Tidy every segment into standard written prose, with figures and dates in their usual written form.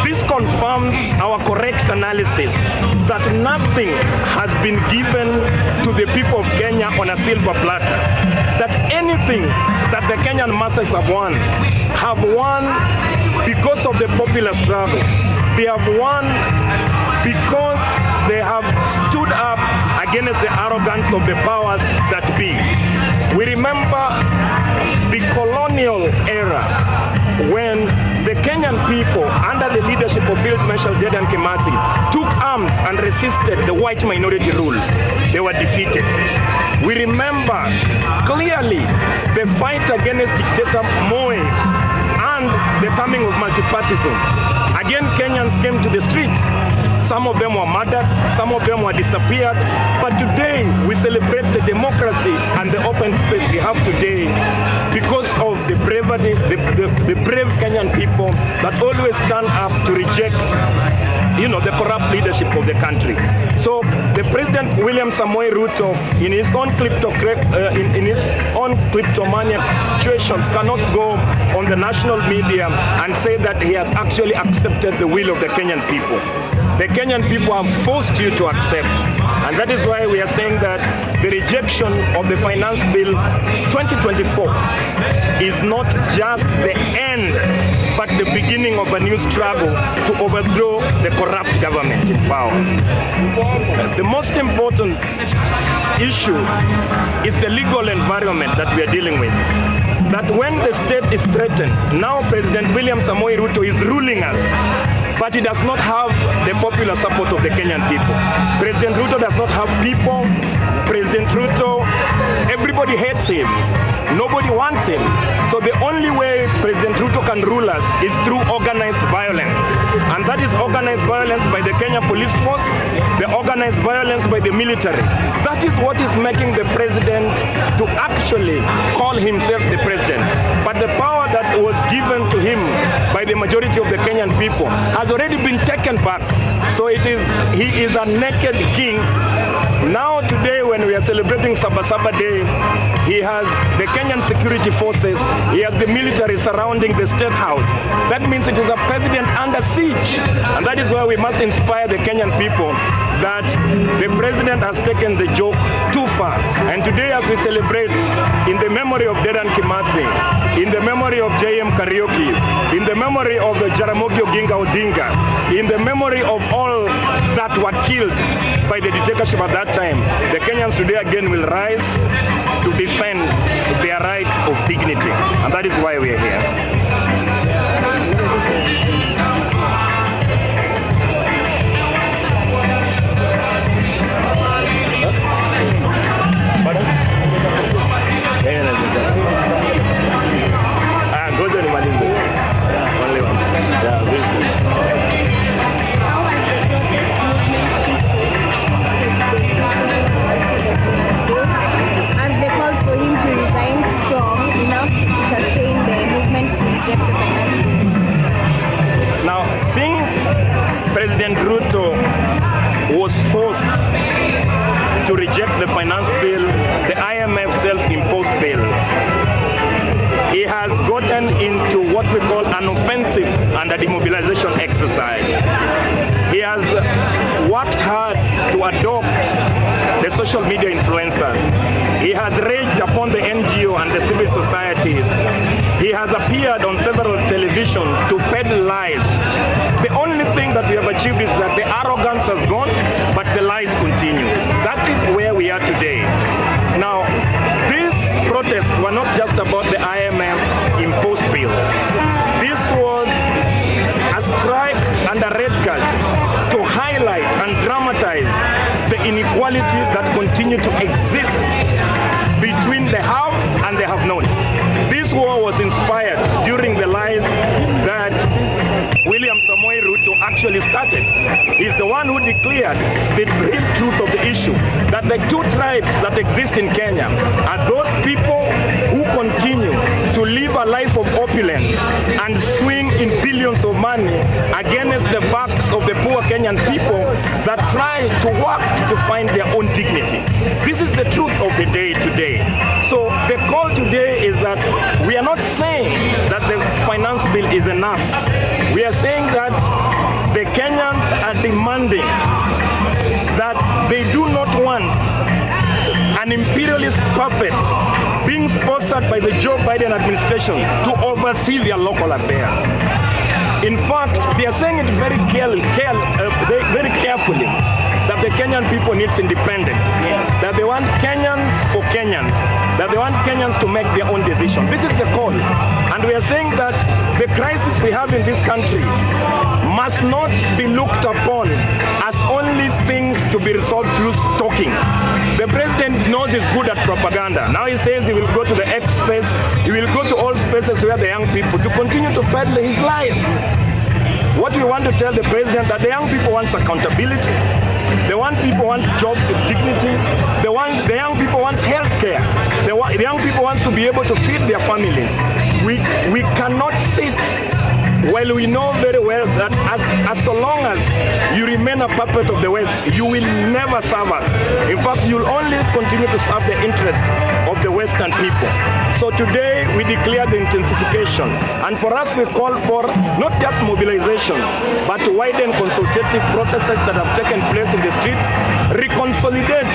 This confirms our correct analysis that nothing has been given to the people of Kenya on a silver platter. That anything that the Kenyan masses have won because of the popular struggle. They have won because they have stood up against the arrogance of the powers that be. We remember the colonial era when the Kenyan people, under the leadership of Field Marshal Dedan Kimathi, took arms and resisted the white minority rule. They were defeated. We remember clearly the fight against dictator Moi and the coming of multipartyism. Again, Kenyans came to the streets. Some of them were murdered, some of them were disappeared. But today, we celebrate the democracy and the open space we have today because of the bravery, the brave Kenyan people that always stand up to reject, the corrupt leadership of the country. So the President William Samoei Ruto, in his own kleptomaniac situations, cannot go on the national media and say that he has actually accepted the will of the Kenyan people. The Kenyan people have forced you to accept. And that is why we are saying that the rejection of the Finance Bill 2024 is not just the end, but the beginning of a new struggle to overthrow the corrupt government in power. The most important issue is the legal environment that we are dealing with. That when the state is threatened, now President William Samoei Ruto is ruling us, but he does not have the popular support of the Kenyan people. President Ruto does not have people. President Ruto, everybody hates him. Nobody wants him. So the only way President Ruto can rule us is through organized violence. And that is organized violence by the Kenya police force, the organized violence by the military. That is what is making the president to actually call himself the president. But the power that was given to him by the majority of the Kenyan people has already been taken back. So he is a naked king. Now today when we are celebrating Sabasaba Day, he has the Kenyan security forces, he has the military surrounding the state house. That means it is a president under siege. And that is why we must inspire the Kenyan people that the president has taken the joke too far. And today as we celebrate in the memory of Dedan Kimathi, in the memory of J.M. Karaoke, in the memory of the Jaramogi Oginga Odinga, in the memory of all that were killed by the dictatorship at that time, the Kenyans today again will rise to defend their rights of dignity. And that is why we are here. President Ruto was forced to reject the finance bill, the IMF self-imposed bill. He has gotten into what we call an offensive and a demobilization exercise. He has worked hard to adopt the social media influencers. He has raged upon the NGO and the civil societies. He has appeared on several television to peddle lies. The only thing that we have achieved is that the arrogance has gone, but the lies continues. That is where we are today. Now, these protests were not just about the IMF imposed bill. This was a strike and a red card to highlight and dramatize the inequality that continue to exist between the haves and the have-nots. This war was inspired during the lies that William Samoei Ruto actually started. He's the one who declared the real truth of the issue, that the two tribes that exist in Kenya are those people who continue to live a life of opulence and swing in billions of money against the backs of the poor Kenyan people that try to work to find their own dignity. This is the truth of the day today. So the call today is that we are not saying that the finance bill is enough. We we are saying that the Kenyans are demanding that they do not want an imperialist puppet being sponsored by the Joe Biden administration to oversee their local affairs. In fact, they are saying it very carefully that the Kenyan people needs independence, that they want Kenyans for Kenyans, that they want Kenyans to make their own decision. This is the call. And we are saying that the crisis we have in this country must not be looked upon as only things to be resolved through talking. The president knows he's good at propaganda. Now he says he will go to the X space, he will go to all spaces where the young people to continue to peddle his lies. What we want to tell the president that the young people want accountability. The young people want jobs with dignity. The young people want health care. The young people want to be able to feed their families. We cannot sit while we know very well that as so long as you remain a puppet of the West, you will never serve us. In fact, you will only continue to serve the interest of the Western people. So today we declare the intensification, and for us we call for not just mobilization, but to widen consultative processes that have taken place in the streets, reconsolidate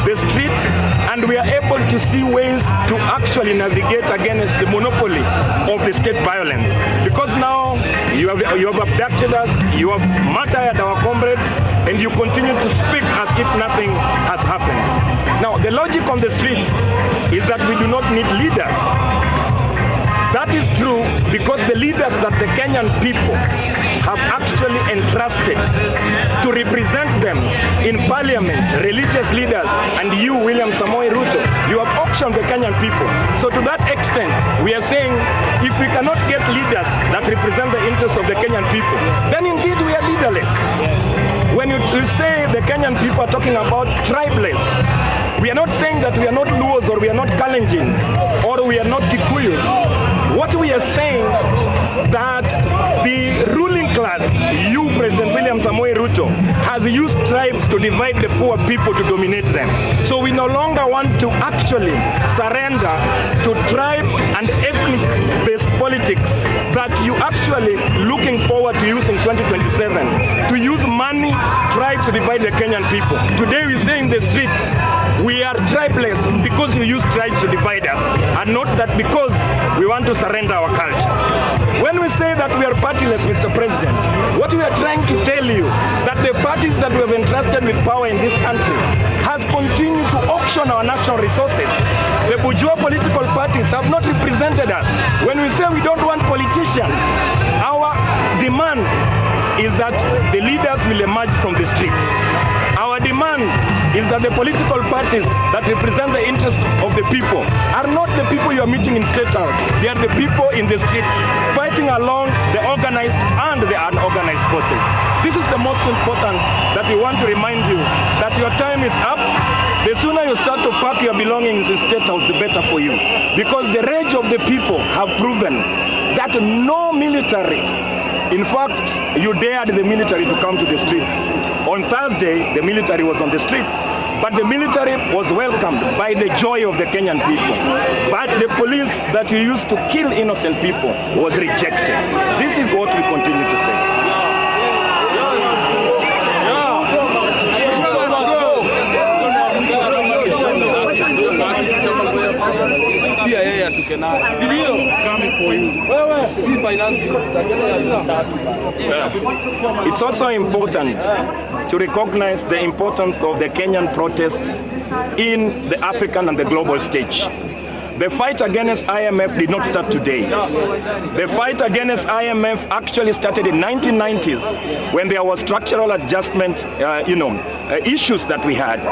the streets, and we are able to see ways to actually navigate against the monopoly of the state violence. Because now you have abducted us, you have martyred our comrades, and you continue to speak as if nothing has happened. Now, the logic on the streets is that we do not need leaders. That is true because the leaders that the Kenyan people have actually entrusted to represent them in parliament, religious leaders, and you, William Samoei Ruto, you have auctioned the Kenyan people. So to that extent, we are saying if we cannot get leaders that represent the interests of the Kenyan people, then indeed we are leaderless. When you say the Kenyan people are talking about tribeless, we are not saying that we are not Luos or we are not Kalenjins or we are not Kikuyus. What we are saying that the ruling class, you, President William Samoei Ruto, has used tribes to divide the poor people to dominate them. So we no longer want to actually surrender to tribe and ethnic-based politics that you actually looking forward to use in 2027, to use money, tribes to divide the Kenyan people. Today we say in the streets, we are tribeless because we use tribes to divide us, and not that because we want to surrender our culture. When we say that we are partyless, Mr. President, what we are trying to tell you that the parties that we have entrusted with power in this country has continued to auction our national resources. The bourgeois political parties have not represented us. When we say we don't want politicians, our demand is that the leaders will emerge from the streets. Our demand is that the political parties that represent the interests of the people are not the people you are meeting in State House. They are the people in the streets fighting along the organized and the unorganized forces. This is the most important that we want to remind you that your time is up. The sooner you start to pack your belongings in State House, the better for you. Because the rage of the people have proven that no military, in fact, you dared the military to come to the streets. On Thursday, the military was on the streets, but the military was welcomed by the joy of the Kenyan people. But the police that you used to kill innocent people was rejected. This is what we continue to say. It's also important to recognize the importance of the Kenyan protests in the African and the global stage. The fight against IMF did not start today. The fight against IMF actually started in 1990s when there was structural adjustment, issues that we had.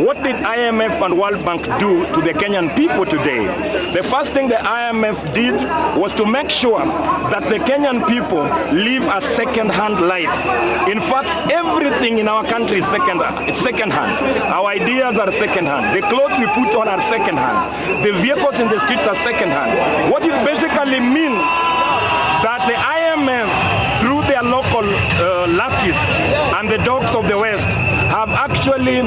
What did IMF and World Bank do to the Kenyan people today? The first thing the IMF did was to make sure that the Kenyan people live a second-hand life. In fact, everything in our country is second-hand. Our ideas are second-hand. The clothes we put on are second-hand. The vehicles in the streets are second-hand. What it basically means that the IMF, through their local lackeys and the dogs of the West, have actually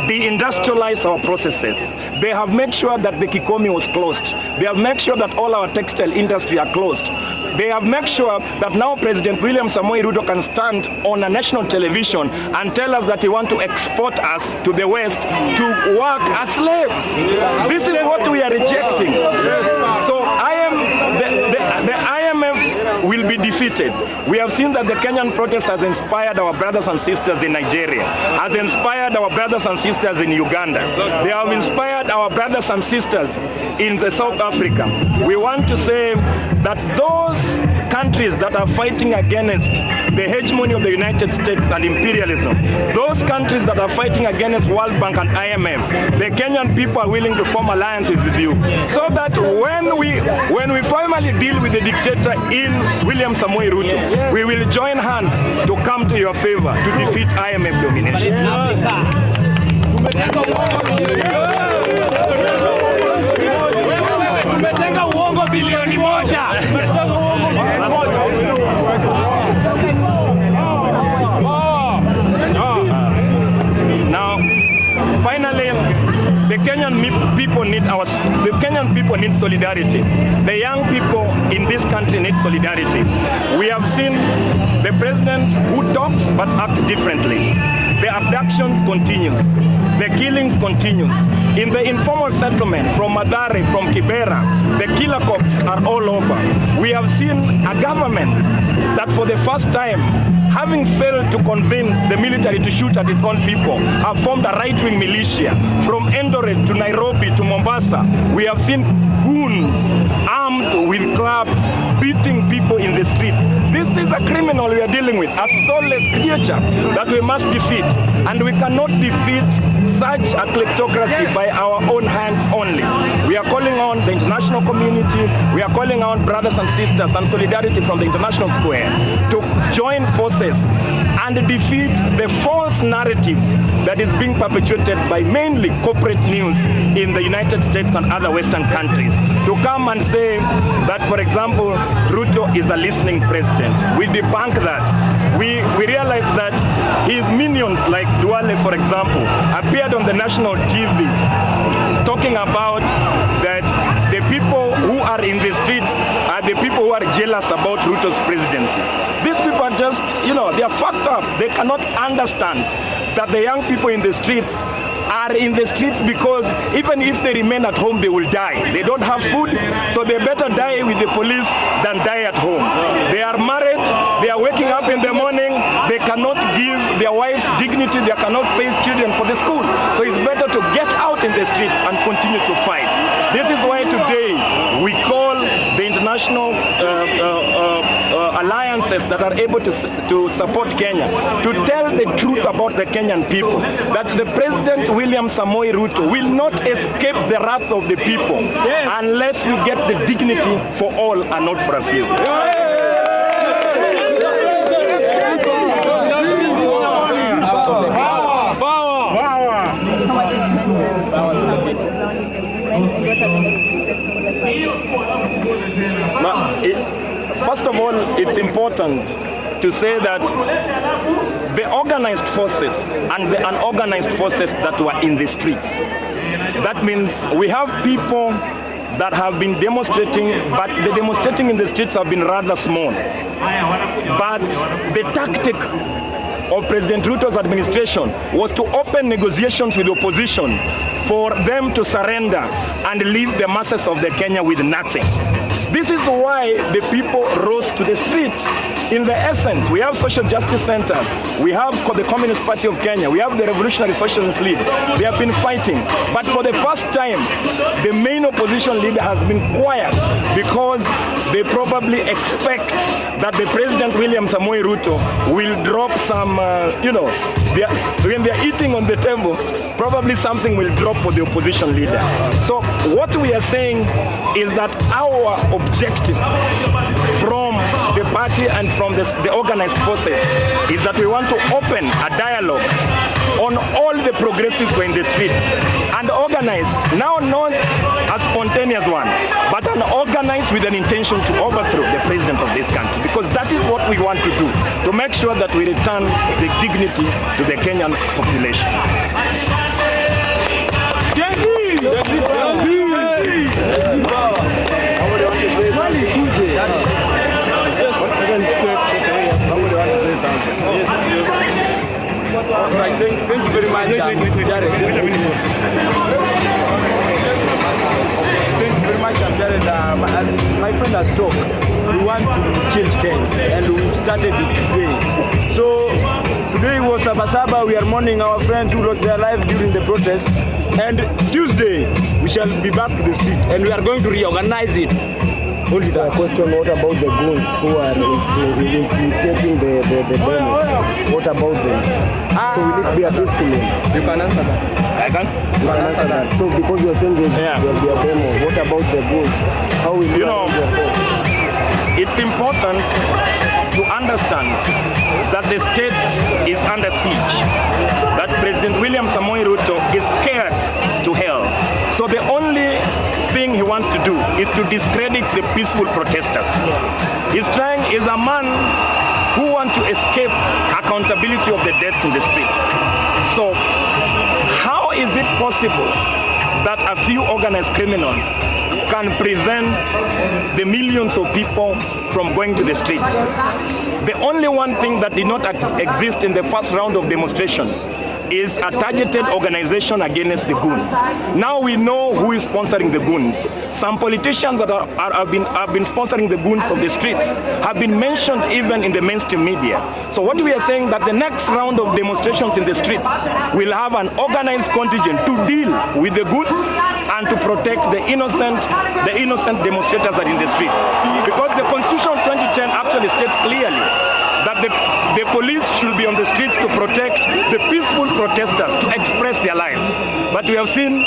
de-industrialized our processes. They have made sure that the Kikomi was closed. They have made sure that all our textile industry are closed. they have made sure that now President William Samoei Ruto can stand on a national television and tell us that he wants to export us to the West to work as slaves. This is what we are rejecting. So the IMF will be defeated. We have seen that the Kenyan protest has inspired our brothers and sisters in Nigeria, has inspired our brothers and sisters in Uganda. They have inspired our brothers and sisters in South Africa. We want to say that those countries that are fighting against the hegemony of the United States and imperialism, those countries that are fighting against World Bank and IMF, the Kenyan people are willing to form alliances with you, so that when we finally deal with the dictator in William Samoei Ruto, we will join hands to come to your favor to defeat IMF domination. Tumetenga uongo bilioni moja. Now, finally, the Kenyan people need solidarity. The young people in this country need solidarity. We have seen the president who talks but acts differently. The abductions continues. The killings continues. In the informal settlement from Mathare, from Kibera, the killer cops are all over. We have seen a government that for the first time, having failed to convince the military to shoot at its own people, have formed a right-wing militia from Eldoret to Nairobi to Mombasa. We have seen goons armed with clubs beating people in the streets. This is a criminal we are dealing with, a soulless creature that we must defeat. And we cannot defeat such a kleptocracy by our own hands only. We are calling on the international community, we are calling on brothers and sisters and solidarity from the international square to join forces and defeat the false narratives that is being perpetuated by mainly corporate news in the United States and other Western countries. To come and say that, for example, Ruto is a listening president. We debunk that. We realize that his minions like Duale, for example, appeared on the national TV talking about that the people who are in the streets are the people who are jealous about Ruto's presidency. These people are just, they are fucked up. They cannot understand that the young people in the streets are in the streets because even if they remain at home, they will die. They don't have food, so they better die with the police than die at home. They are married, they are waking up in the morning, they cannot give their wives dignity, they cannot pay children for the school. So it's better to get out in the streets and continue to fight. This is why today we call the international alliances that are able to support Kenya to tell the truth about the Kenyan people, that the President William Samoei Ruto will not escape the wrath of the people unless we get the dignity for all and not for a few. First of all, it's important to say that the organized forces and the unorganized forces that were in the streets, that means we have people that have been demonstrating, but the demonstrating in the streets have been rather small. But the tactic of President Ruto's administration was to open negotiations with the opposition for them to surrender and leave the masses of the Kenya with nothing. This is why the people rose to the street. In the essence, we have social justice centers, we have the Communist Party of Kenya, we have the Revolutionary Socialist League. They have been fighting, but for the first time, the main opposition leader has been quiet because they probably expect that the President William Samoei Ruto will drop some, when they're eating on the table, probably something will drop for the opposition leader. So what we are saying is that our objective from the party and from the organized forces is that we want to open a dialogue on all the progressives who are in the streets and organized, now not a spontaneous one, but an organized with an intention to overthrow the president of this country, because that is what we want to do, to make sure that we return the dignity to the Kenyan population. Thank you very much, Jared. Thank you very much, Jared. My friend has talked. We want to change Kenya, and we started it today. So today was Sabasaba. We are mourning our friends who lost their life during the protest. And Tuesday, we shall be back to the street, and we are going to reorganize it. Only so a question, what about the goons who are infiltrating the demos? What about them? So will it be a peaceful one? You can answer that. I can? You can answer that. So because you are saying there will be a demo, what about the goons? How will you know yourself? It's important to understand that the state is under siege, that President William Samoei Ruto is scared to hell. So the only thing he wants to do is to discredit the peaceful protesters. He's a man who wants to escape accountability of the deaths in the streets. So how is it possible that a few organized criminals can prevent the millions of people from going to the streets? The only one thing that did not exist in the first round of demonstration is a targeted organization against the goons. Now we know who is sponsoring the goons. Some politicians that have been sponsoring the goons of the streets have been mentioned even in the mainstream media. So what we are saying that the next round of demonstrations in the streets will have an organized contingent to deal with the goons and to protect the innocent demonstrators that are in the streets. Because the Constitution 2010 actually states clearly that the police should be on the streets to protect the peaceful protesters, to express their lives. But we have seen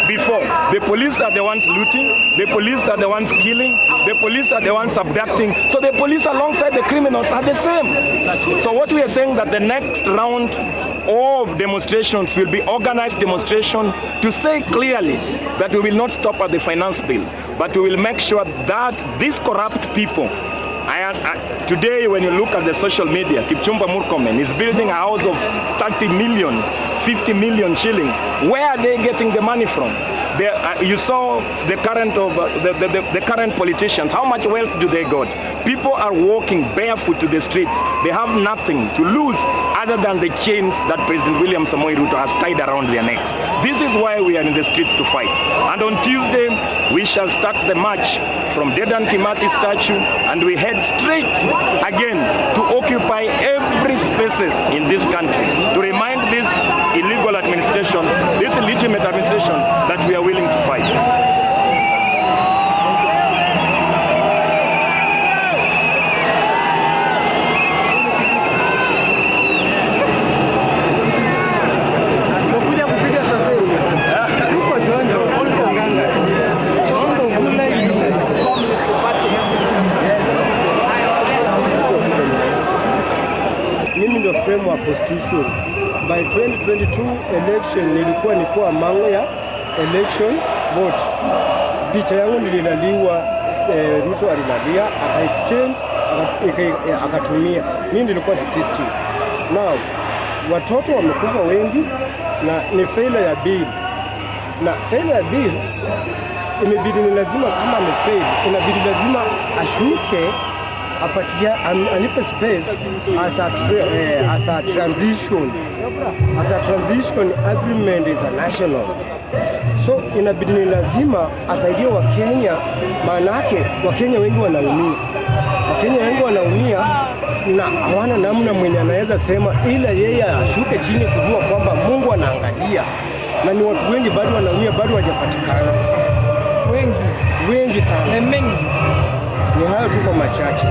before, the police are the ones looting, the police are the ones killing, the police are the ones abducting. So the police alongside the criminals are the same. So what we are saying that the next round of demonstrations will be organized demonstration to say clearly that we will not stop at the finance bill, but we will make sure that these corrupt people, today when you look at the social media, Kipchumba Murkomen is building a house of 30 million, 50 million shillings. Where are they getting the money from? You saw the current politicians. How much wealth do they got? People are walking barefoot to the streets. They have nothing to lose other than the chains that President William Samoei Ruto has tied around their necks. This is why we are in the streets to fight. And on Tuesday, we shall start the march from Dedan Kimathi statue, and we head straight again to occupy every spaces in this country to remind this illegal administration, this illegitimate administration, that we are willing to fight. Frame wa constitution by 2022 election nilikuwa among ya election vote. Picha yangu nililaliwa, Ruto alilalia, aka-exchange, akatumia. Mimi nilikuwa the system. Now watoto wamekufa wengi na ni failure ya bill. Na failure ya bill imebidi ni lazima, kama amefail inabidi lazima ashuke, apatia anipe space as a transition agreement international. So inabidi ni lazima asaidie Wakenya, maanake Wakenya wengi wanaumia. Wakenya wengi wanaumia na hawana namna mwenye anaweza sema, ila yeye ashuke chini kujua kwamba Mungu anaangalia, na ni watu wengi bado wanaumia, bado hawajapatikana, wengi sana. Ni hayo tu kwa machache.